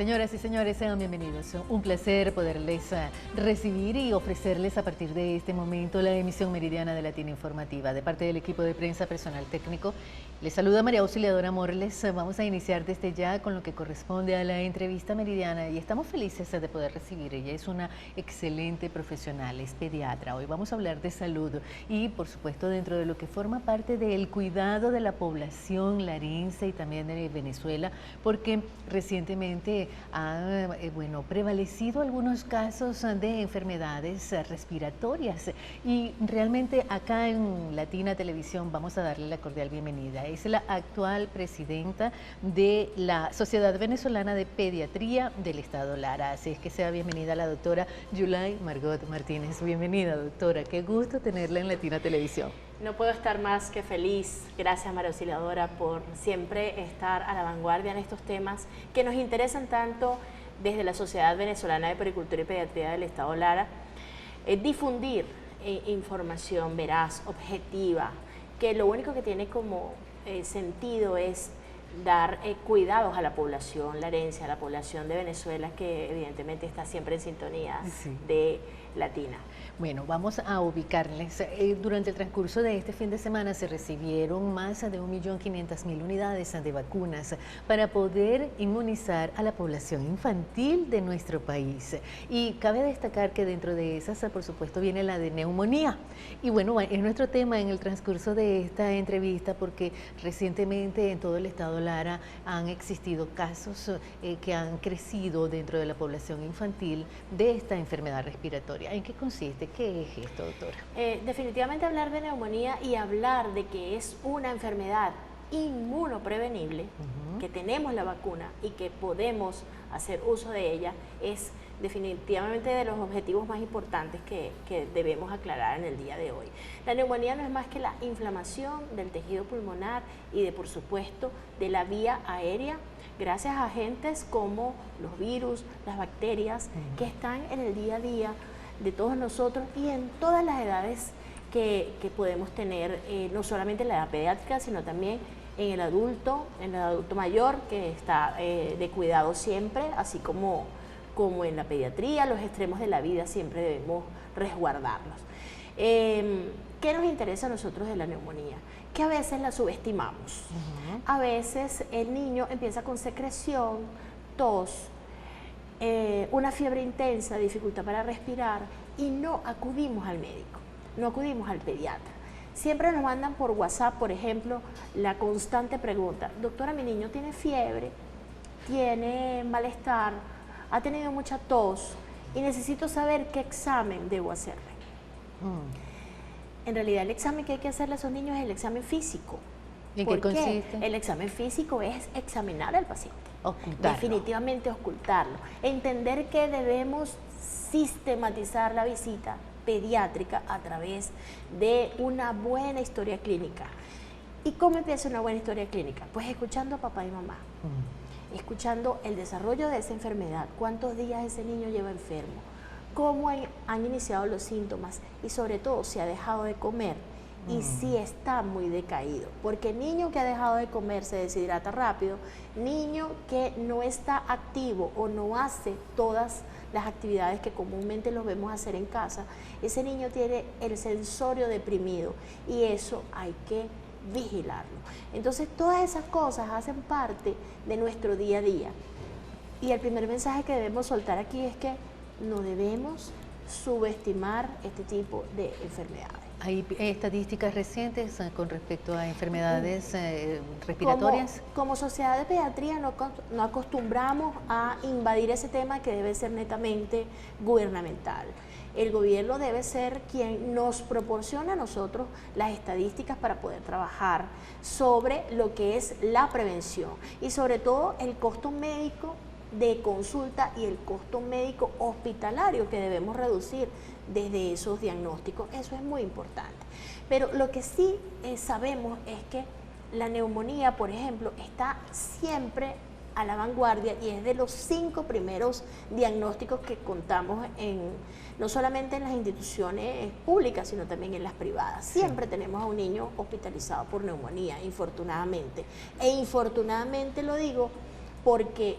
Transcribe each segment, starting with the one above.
Señoras y señores, sean bienvenidos. Un placer poderles recibir y ofrecerles a partir de este momento la emisión meridiana de Latina Informativa. De parte del equipo de prensa, personal técnico, les saluda María Auxiliadora Morles. Vamos a iniciar desde ya con lo que corresponde a la entrevista meridiana y estamos felices de poder recibir. Ella es una excelente profesional, es pediatra. Hoy vamos a hablar de salud y, por supuesto, dentro de lo que forma parte del cuidado de la población larense y también de Venezuela, porque recientemente han prevalecido algunos casos de enfermedades respiratorias y realmente acá en Latina Televisión vamos a darle la cordial bienvenida. Es la actual presidenta de la Sociedad Venezolana de Pediatría del Estado Lara, así es que sea bienvenida la doctora Yulay Margot Martínez. Bienvenida, doctora, qué gusto tenerla en Latina Televisión. No puedo estar más que feliz. Gracias, María Auxiliadora, por siempre estar a la vanguardia en estos temas que nos interesan tanto desde la Sociedad Venezolana de Pericultura y Pediatría del Estado Lara. Difundir información veraz, objetiva, que lo único que tiene como sentido es dar cuidados a la población larense, a la población de Venezuela, que evidentemente está siempre en sintonía de Latina. Bueno, vamos a ubicarles. Durante el transcurso de este fin de semana se recibieron más de 1.500.000 unidades de vacunas para poder inmunizar a la población infantil de nuestro país. Y cabe destacar que dentro de esas, por supuesto, viene la de neumonía. Y bueno, es nuestro tema en el transcurso de esta entrevista porque recientemente en todo el estado Lara han existido casos que han crecido dentro de la población infantil de esta enfermedad respiratoria. ¿En qué consiste? ¿Qué es esto, doctora? Definitivamente hablar de neumonía y hablar de que es una enfermedad inmunoprevenible, que tenemos la vacuna y que podemos hacer uso de ella, es definitivamente de los objetivos más importantes que debemos aclarar en el día de hoy. La neumonía no es más que la inflamación del tejido pulmonar y por supuesto, de la vía aérea, gracias a agentes como los virus, las bacterias, que están en el día a día de todos nosotros y en todas las edades que podemos tener, no solamente en la edad pediátrica, sino también en el adulto mayor, que está de cuidado siempre, así como en la pediatría, los extremos de la vida siempre debemos resguardarlos. ¿Qué nos interesa a nosotros de la neumonía? Que a veces la subestimamos. A veces el niño empieza con secreción, tos, una fiebre intensa, dificultad para respirar y no acudimos al médico, no acudimos al pediatra. Siempre nos mandan por WhatsApp, por ejemplo, la constante pregunta: doctora, mi niño tiene fiebre, tiene malestar, ha tenido mucha tos y necesito saber qué examen debo hacerle. En realidad el examen que hay que hacerle a esos niños es el examen físico. ¿En qué consiste? El examen físico es examinar al paciente. Ocultarlo. Definitivamente ocultarlo. Entender que debemos sistematizar la visita pediátrica a través de una buena historia clínica. ¿Y cómo empieza una buena historia clínica? Pues escuchando a papá y mamá, escuchando el desarrollo de esa enfermedad, cuántos días ese niño lleva enfermo, cómo han iniciado los síntomas y sobre todo si ha dejado de comer y si está muy decaído, porque niño que ha dejado de comer se deshidrata rápido, niño que no está activo o no hace todas las actividades que comúnmente los vemos hacer en casa, ese niño tiene el sensorio deprimido y eso hay que vigilarlo. Entonces todas esas cosas hacen parte de nuestro día a día y el primer mensaje que debemos soltar aquí es que no debemos subestimar este tipo de enfermedades. ¿Hay estadísticas recientes con respecto a enfermedades respiratorias? Como sociedad de pediatría no acostumbramos a invadir ese tema que debe ser netamente gubernamental. El gobierno debe ser quien nos proporciona a nosotros las estadísticas para poder trabajar sobre lo que es la prevención y sobre todo el costo médico de consulta y el costo médico hospitalario que debemos reducir desde esos diagnósticos. Eso es muy importante. Pero lo que sí sabemos es que la neumonía, por ejemplo, está siempre a la vanguardia y es de los 5 primeros diagnósticos que contamos no solamente en las instituciones públicas, sino también en las privadas. Siempre tenemos a un niño hospitalizado por neumonía, infortunadamente. E infortunadamente lo digo porque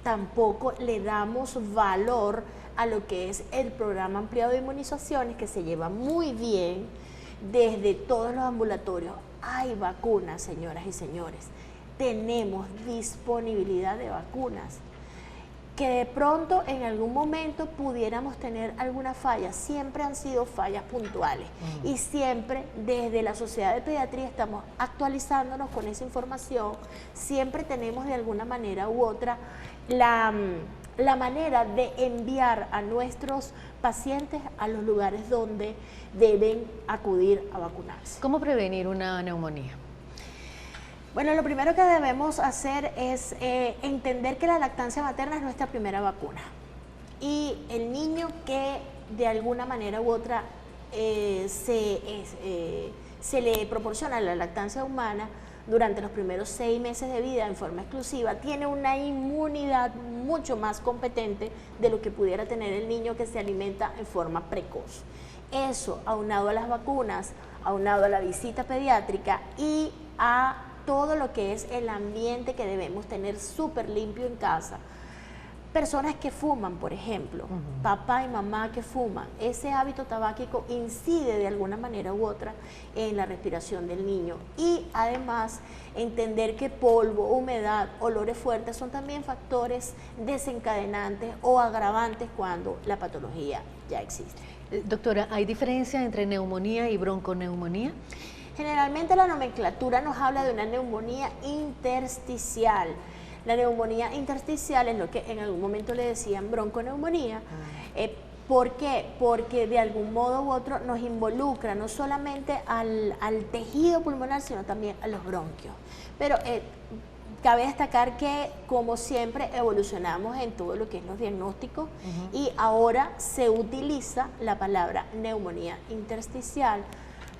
tampoco le damos valor a lo que es el programa ampliado de inmunizaciones, que se lleva muy bien desde todos los ambulatorios. Hay vacunas, señoras y señores. Tenemos disponibilidad de vacunas. Que de pronto en algún momento pudiéramos tener alguna falla, siempre han sido fallas puntuales y siempre desde la Sociedad de Pediatría estamos actualizándonos con esa información, siempre tenemos de alguna manera u otra la manera de enviar a nuestros pacientes a los lugares donde deben acudir a vacunarse. ¿Cómo prevenir una neumonía? Bueno, lo primero que debemos hacer es entender que la lactancia materna es nuestra primera vacuna. Y el niño que de alguna manera u otra se le proporciona la lactancia humana durante los primeros 6 meses de vida en forma exclusiva, tiene una inmunidad mucho más competente de lo que pudiera tener el niño que se alimenta en forma precoz. Eso, aunado a las vacunas, aunado a la visita pediátrica y a todo lo que es el ambiente que debemos tener súper limpio en casa. Personas que fuman, por ejemplo, papá y mamá que fuman, ese hábito tabáquico incide de alguna manera u otra en la respiración del niño. Y además, entender que polvo, humedad, olores fuertes son también factores desencadenantes o agravantes cuando la patología ya existe. Doctora, ¿hay diferencia entre neumonía y bronconeumonía? Generalmente la nomenclatura nos habla de una neumonía intersticial. La neumonía intersticial es lo que en algún momento le decían bronconeumonía. ¿Por qué? Porque de algún modo u otro nos involucra no solamente al tejido pulmonar, sino también a los bronquios. Pero cabe destacar que, como siempre, evolucionamos en todo lo que es los diagnósticos y ahora se utiliza la palabra neumonía intersticial,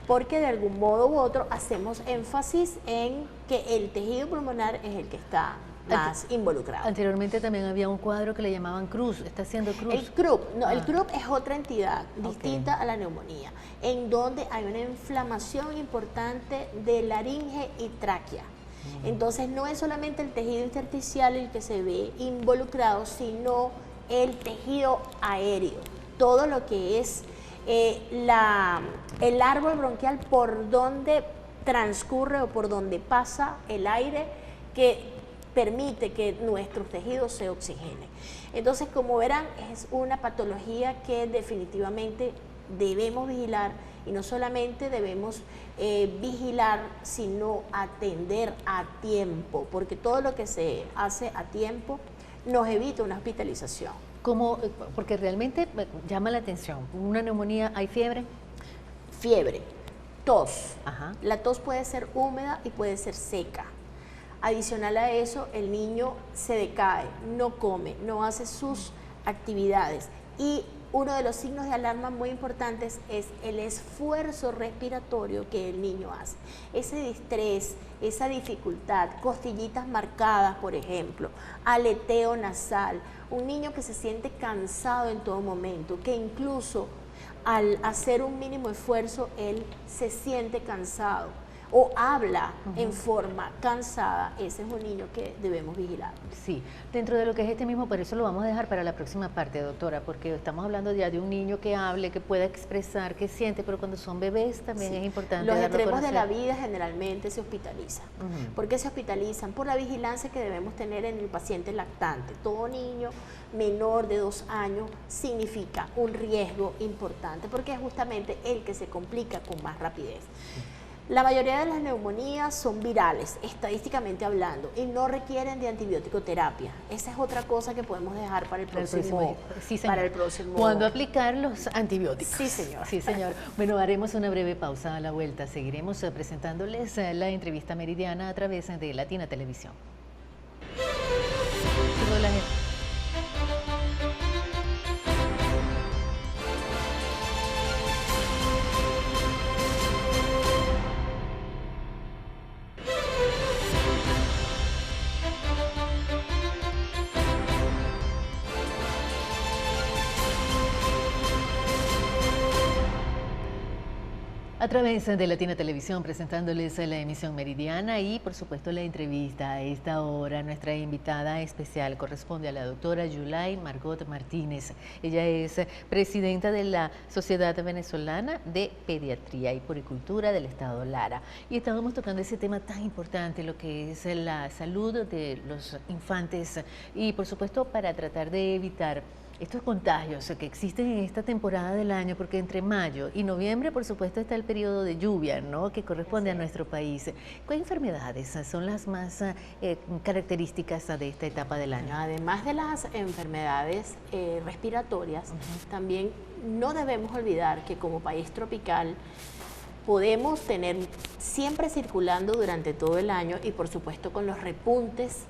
porque de algún modo u otro hacemos énfasis en que el tejido pulmonar es el que está más involucrado. Anteriormente también había un cuadro que le llamaban CRUZ, ¿está haciendo CRUZ? El CRUZ, no, el CRUZ es otra entidad distinta a la neumonía, en donde hay una inflamación importante de laringe y tráquea. Entonces no es solamente el tejido intersticial el que se ve involucrado, sino el tejido aéreo, todo lo que es el árbol bronquial por donde transcurre o por donde pasa el aire que permite que nuestros tejidos se oxigenen. Entonces, como verán, es una patología que definitivamente debemos vigilar, y no solamente debemos vigilar, sino atender a tiempo, porque todo lo que se hace a tiempo nos evita una hospitalización. Porque realmente llama la atención. ¿Una neumonía hay fiebre? Fiebre, tos. La tos puede ser húmeda y puede ser seca. Adicional a eso, el niño se decae, no come, no hace sus actividades. Y uno de los signos de alarma muy importantes es el esfuerzo respiratorio que el niño hace. Ese distrés, esa dificultad, costillitas marcadas, por ejemplo, aleteo nasal, un niño que se siente cansado en todo momento, que incluso al hacer un mínimo esfuerzo, él se siente cansado o habla en forma cansada, ese es un niño que debemos vigilar. Sí, dentro de lo que es este mismo, por eso lo vamos a dejar para la próxima parte, doctora, porque estamos hablando ya de un niño que hable, que pueda expresar, que siente, pero cuando son bebés también es importante. Los extremos de la vida generalmente se hospitalizan. ¿Por qué se hospitalizan? Por la vigilancia que debemos tener en el paciente lactante. Todo niño menor de 2 años significa un riesgo importante, porque es justamente el que se complica con más rapidez. La mayoría de las neumonías son virales, estadísticamente hablando, y no requieren de antibiótico terapia. Esa es otra cosa que podemos dejar para el próximo. Sí, señor. ¿Cuándo aplicar los antibióticos? Sí, señor. Sí, señor. Bueno, haremos una breve pausa. A la vuelta seguiremos presentándoles la entrevista meridiana a través de Latina Televisión. a través de Latina Televisión, presentándoles la emisión meridiana y, por supuesto, la entrevista. A esta hora, nuestra invitada especial corresponde a la doctora Yulay Margot Martínez. Ella es presidenta de la Sociedad Venezolana de Pediatría y Puericultura del Estado Lara. Y estábamos tocando ese tema tan importante, lo que es la salud de los infantes y, por supuesto, para tratar de evitar estos contagios que existen en esta temporada del año, porque entre mayo y noviembre, por supuesto, está el periodo de lluvia, ¿no?, que corresponde a nuestro país. ¿Qué enfermedades son las más características de esta etapa del año? Además de las enfermedades respiratorias, también no debemos olvidar que como país tropical podemos tener siempre circulando durante todo el año y por supuesto con los repuntes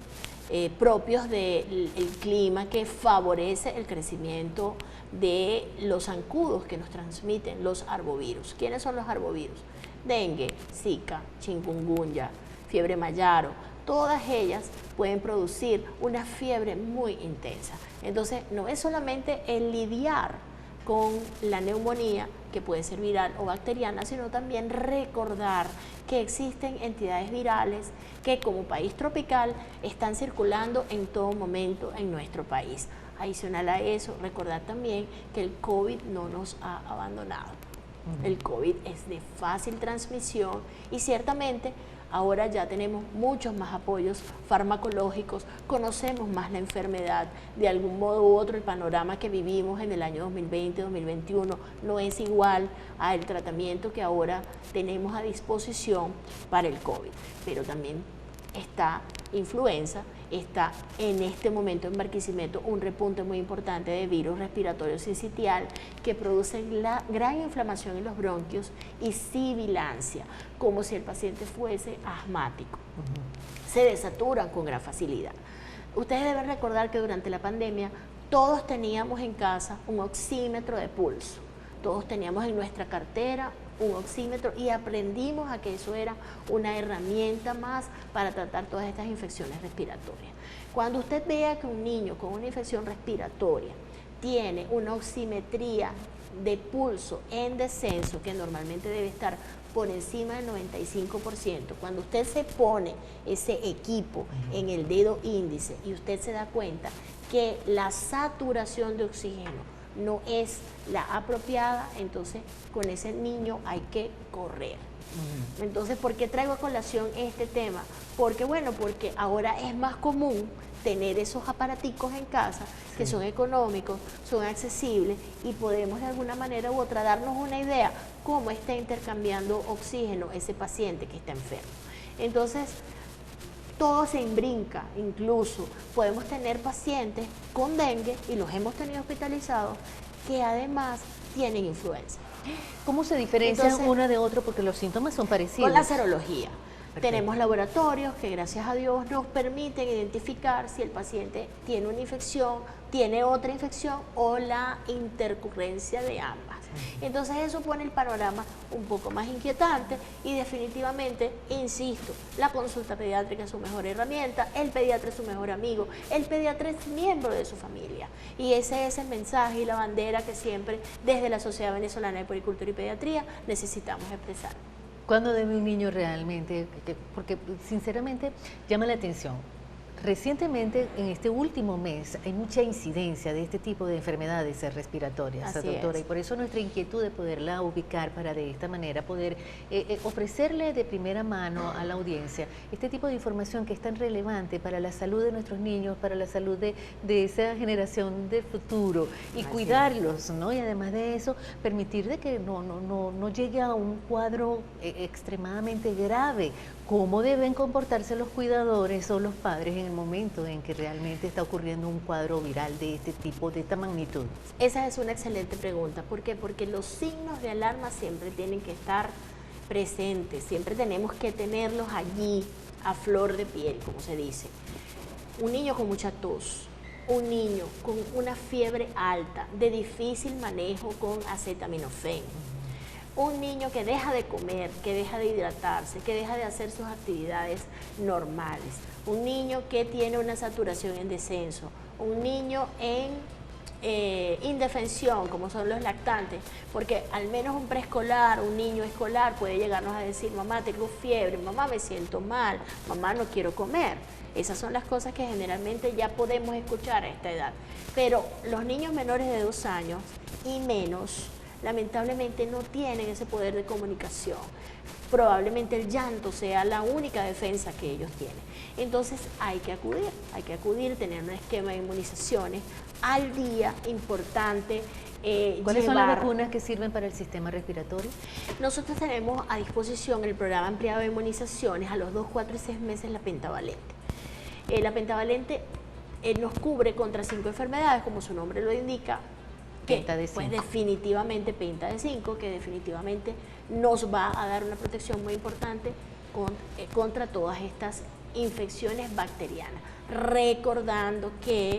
propios del clima que favorece el crecimiento de los zancudos que nos transmiten los arbovirus. ¿Quiénes son los arbovirus? Dengue, Zika, chikungunya, fiebre mayaro, todas ellas pueden producir una fiebre muy intensa. Entonces, no es solamente el lidiar con la neumonía, que puede ser viral o bacteriana, sino también recordar que existen entidades virales que como país tropical están circulando en todo momento en nuestro país. Adicional a eso, recordar también que el COVID no nos ha abandonado. El COVID es de fácil transmisión y ciertamente ahora ya tenemos muchos más apoyos farmacológicos, conocemos más la enfermedad, de algún modo u otro el panorama que vivimos en el año 2020-2021 no es igual al tratamiento que ahora tenemos a disposición para el COVID, pero también está influenza, está en este momento en Barquisimeto un repunte muy importante de virus respiratorio sincitial que producen la gran inflamación en los bronquios y sibilancia, como si el paciente fuese asmático. Se desaturan con gran facilidad. Ustedes deben recordar que durante la pandemia todos teníamos en casa un oxímetro de pulso, todos teníamos en nuestra cartera un oxímetro y aprendimos a que eso era una herramienta más para tratar todas estas infecciones respiratorias. Cuando usted vea que un niño con una infección respiratoria tiene una oximetría de pulso en descenso, que normalmente debe estar por encima del 95%, cuando usted se pone ese equipo en el dedo índice y usted se da cuenta que la saturación de oxígeno no es la apropiada, entonces con ese niño hay que correr. Entonces, ¿por qué traigo a colación este tema? Porque porque ahora es más común tener esos aparaticos en casa que son económicos, son accesibles y podemos de alguna manera u otra darnos una idea cómo está intercambiando oxígeno ese paciente que está enfermo. Entonces, todo se imbrinca, incluso podemos tener pacientes con dengue, y los hemos tenido hospitalizados, que además tienen influenza. ¿Cómo se diferencian una de otra? Porque los síntomas son parecidos. Con la serología. Perfecto. Tenemos laboratorios que gracias a Dios nos permiten identificar si el paciente tiene una infección, tiene otra infección o la intercurrencia de ambas. Entonces eso pone el panorama un poco más inquietante y definitivamente, insisto, la consulta pediátrica es su mejor herramienta, el pediatra es su mejor amigo, el pediatra es miembro de su familia y ese es el mensaje y la bandera que siempre desde la Sociedad Venezolana de Puericultura y Pediatría necesitamos expresar. ¿Cuándo debe un niño realmente? Porque sinceramente llama la atención. Recientemente, en este último mes, hay mucha incidencia de este tipo de enfermedades respiratorias, doctora, y por eso nuestra inquietud de poderla ubicar para de esta manera poder ofrecerle de primera mano a la audiencia este tipo de información que es tan relevante para la salud de nuestros niños, para la salud de esa generación del futuro y cuidarlos, ¿no? Y además de eso, permitir de que no llegue a un cuadro extremadamente grave. ¿Cómo deben comportarse los cuidadores o los padres en el momento en que realmente está ocurriendo un cuadro viral de este tipo, de esta magnitud? Esa es una excelente pregunta. ¿Por qué? Porque los signos de alarma siempre tienen que estar presentes, siempre tenemos que tenerlos allí, a flor de piel, como se dice. Un niño con mucha tos, un niño con una fiebre alta, de difícil manejo con acetaminofén, un niño que deja de comer, que deja de hidratarse, que deja de hacer sus actividades normales, un niño que tiene una saturación en descenso, un niño en indefensión, como son los lactantes, porque al menos un preescolar, un niño escolar puede llegarnos a decir, mamá, tengo fiebre, mamá, me siento mal, mamá, no quiero comer. Esas son las cosas que generalmente ya podemos escuchar a esta edad. Pero los niños menores de 2 años y menos, lamentablemente no tienen ese poder de comunicación. Probablemente el llanto sea la única defensa que ellos tienen. Entonces hay que acudir, tener un esquema de inmunizaciones al día, importante. ¿Cuáles son las vacunas que sirven para el sistema respiratorio? Nosotros tenemos a disposición el programa ampliado de inmunizaciones a los 2, 4 y 6 meses la pentavalente. La pentavalente nos cubre contra 5 enfermedades, como su nombre lo indica, que pues definitivamente penta de 5, que definitivamente nos va a dar una protección muy importante contra todas estas infecciones bacterianas. Recordando que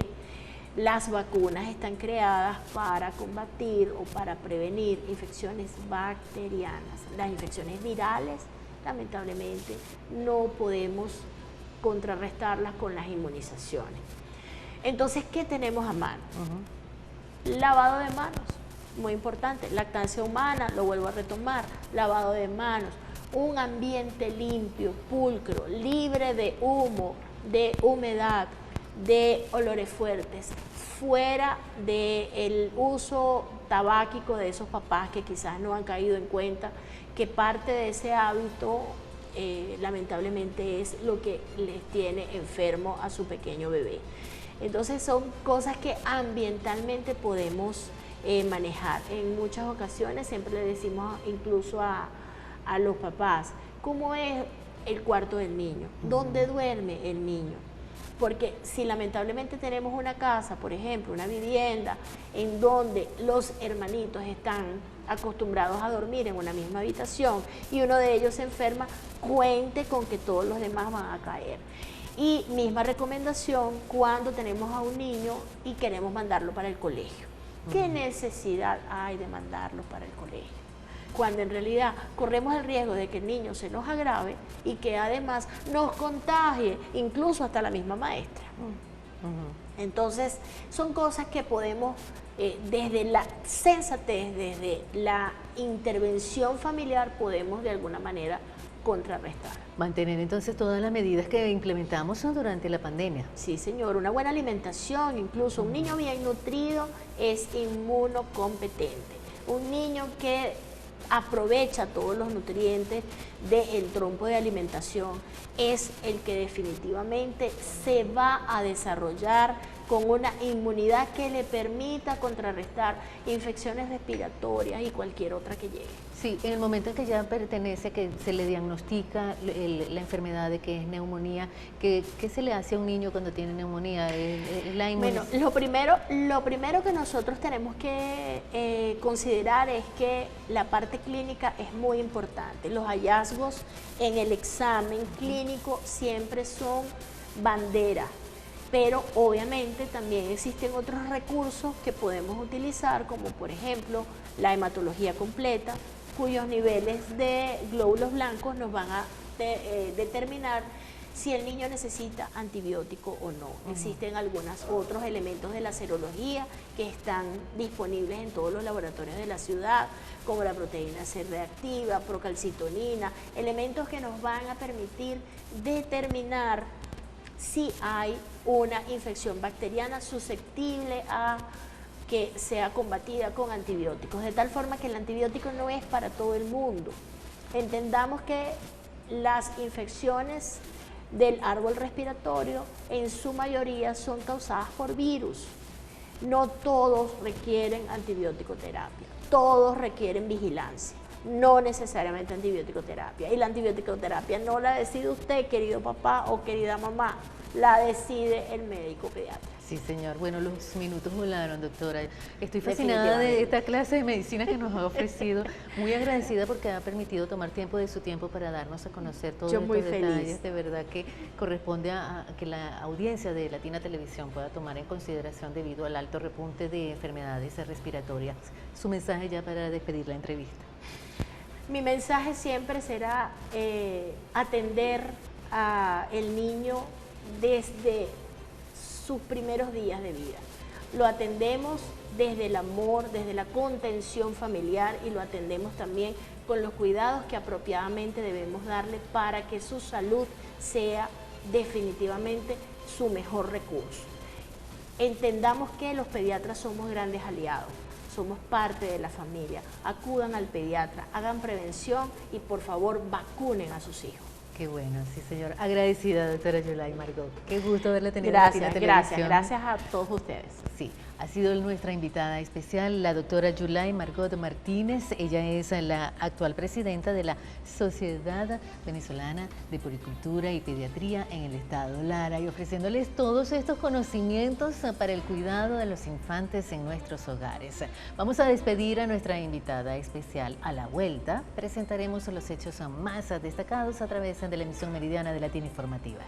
las vacunas están creadas para combatir o para prevenir infecciones bacterianas. Las infecciones virales, lamentablemente, no podemos contrarrestarlas con las inmunizaciones. Entonces, ¿qué tenemos a mano? Lavado de manos, muy importante. Lactancia humana, lo vuelvo a retomar. Lavado de manos, un ambiente limpio, pulcro, libre de humo, de humedad, de olores fuertes, fuera del uso tabáquico de esos papás que quizás no han caído en cuenta que parte de ese hábito lamentablemente es lo que les tiene enfermo a su pequeño bebé. Entonces son cosas que ambientalmente podemos manejar. En muchas ocasiones siempre le decimos incluso a los papás, ¿cómo es el cuarto del niño? ¿Dónde duerme el niño? Porque si lamentablemente tenemos una casa, por ejemplo, una vivienda, en donde los hermanitos están acostumbrados a dormir en una misma habitación y uno de ellos se enferma, cuente con que todos los demás van a caer. Y misma recomendación cuando tenemos a un niño y queremos mandarlo para el colegio. ¿Qué necesidad hay de mandarlo para el colegio? Cuando en realidad corremos el riesgo de que el niño se nos agrave y que además nos contagie, incluso hasta la misma maestra. Entonces, son cosas que podemos, desde la sensatez, desde la intervención familiar, podemos de alguna manera contrarrestar. Mantener entonces todas las medidas que implementamos durante la pandemia. Sí, señor, una buena alimentación, incluso un niño bien nutrido es inmunocompetente. Un niño que aprovecha todos los nutrientes del trompo de alimentación es el que definitivamente se va a desarrollar con una inmunidad que le permita contrarrestar infecciones respiratorias y cualquier otra que llegue. Sí, en el momento en que ya pertenece, que se le diagnostica la enfermedad de que es neumonía, ¿qué se le hace a un niño cuando tiene neumonía? Bueno, lo primero que nosotros tenemos que considerar es que la parte clínica es muy importante. Los hallazgos en el examen clínico siempre son bandera, pero obviamente también existen otros recursos que podemos utilizar, como por ejemplo la hematología completa, cuyos niveles de glóbulos blancos nos van a determinar si el niño necesita antibiótico o no. Existen algunos otros elementos de la serología que están disponibles en todos los laboratorios de la ciudad, como la proteína C reactiva, procalcitonina, elementos que nos van a permitir determinar si hay una infección bacteriana susceptible a que sea combatida con antibióticos, de tal forma que el antibiótico no es para todo el mundo. Entendamos que las infecciones del árbol respiratorio en su mayoría son causadas por virus. No todos requieren antibiótico-terapia, todos requieren vigilancia, no necesariamente antibiótico-terapia. Y la antibiótico-terapia no la decide usted, querido papá o querida mamá, la decide el médico pediatra. Sí, señor. Bueno, los minutos volaron, doctora. Estoy fascinada de esta clase de medicina que nos ha ofrecido. Muy agradecida porque ha permitido tomar tiempo de su tiempo para darnos a conocer todos estos detalles. De verdad que corresponde a que la audiencia de Latina Televisión pueda tomar en consideración debido al alto repunte de enfermedades respiratorias. Su mensaje ya para despedir la entrevista. Mi mensaje siempre será atender al niño desde sus primeros días de vida. lo atendemos desde el amor, desde la contención familiar y lo atendemos también con los cuidados que apropiadamente debemos darle para que su salud sea definitivamente su mejor recurso. Entendamos que los pediatras somos grandes aliados, somos parte de la familia. Acudan al pediatra, hagan prevención y por favor vacunen a sus hijos. Qué bueno, sí señor. Agradecida, doctora Yulay Margot. Qué gusto haberla tenido Gracias, en Latina Televisión. gracias a todos ustedes. Sí, ha sido nuestra invitada especial, la doctora Yulay Margot Martínez. Ella es la actual presidenta de la Sociedad Venezolana de Puericultura y Pediatría en el Estado Lara, y ofreciéndoles todos estos conocimientos para el cuidado de los infantes en nuestros hogares. Vamos a despedir a nuestra invitada especial. A la vuelta presentaremos los hechos más destacados a través de la emisión meridiana de Latina Informativa.